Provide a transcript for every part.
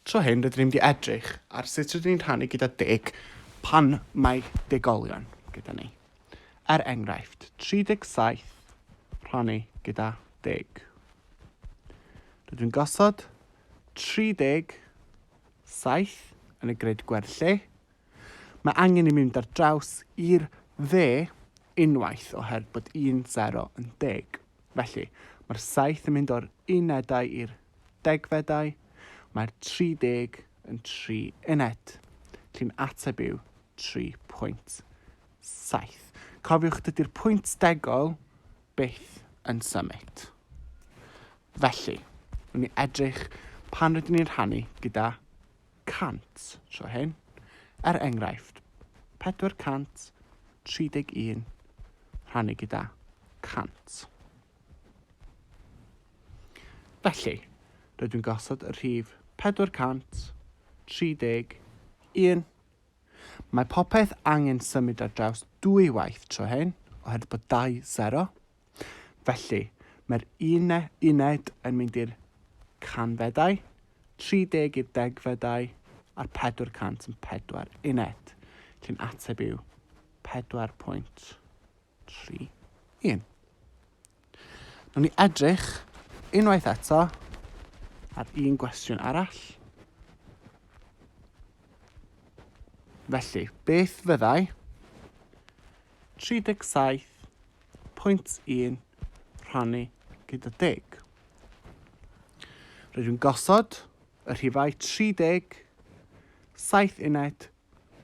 Tro hyn, rydym ni wedi edrych ar sut rydym ni'n rhannu gyda 10 pan mae degolion gyda ni. Enghraifft, 37 rhannu gyda 10. Rydym ni'n gosod 30 7 yn y grid gwerthu. Mae angen i mynd ar draws i'r dde unwaith oherwydd bod 1 0 yn 10. Felly, mae'r 7 yn mynd o'r unedau i'r degfedau. Mae'r 30 yn 3 uned. Felly'n ateb yw 3.7. Cofiwch dydy'r pwynt degol byth yn symud. Felly, rydyn ni edrych pan rydyn ni'n rhannu gyda 100 tro hyn. Enghraifft, 431 rhannu gyda 100. Felly, rydyn ni'n gosod y rhif 431. Mae popeth angen symud ar draws 2 waith tro hyn, oherwydd bod 2 0. Felly, mae'r uned yn mynd i'r canfedau, 30 i'r degfedau, a'r 400 yn 4 uned. Felly'n ateb yw 4.31. Nawr ni edrych unwaith eto ar un gwestiwn arall. Felly, beth fyddai 37.1 rhannu gyda 10? Rydyn gosod y rhifau 30, 7 uned,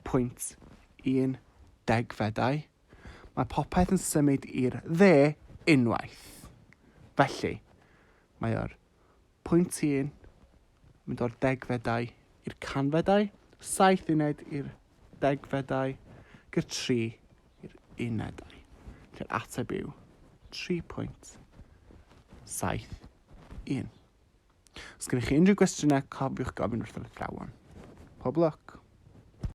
pwynt 1 degfedau. Mae popeth yn symud i'r dde unwaith. Felly, mae o'r pwynt 1 mynd o'r degfedau i'r canfedau, 7 uned i'r degfedau, gyda 3 i'r unedau. Felly'r ateb yw 3.71. Os gennych chi unrhyw gwestiynau, cofiwch gofyn wrth yr athrawon. Pob lwc!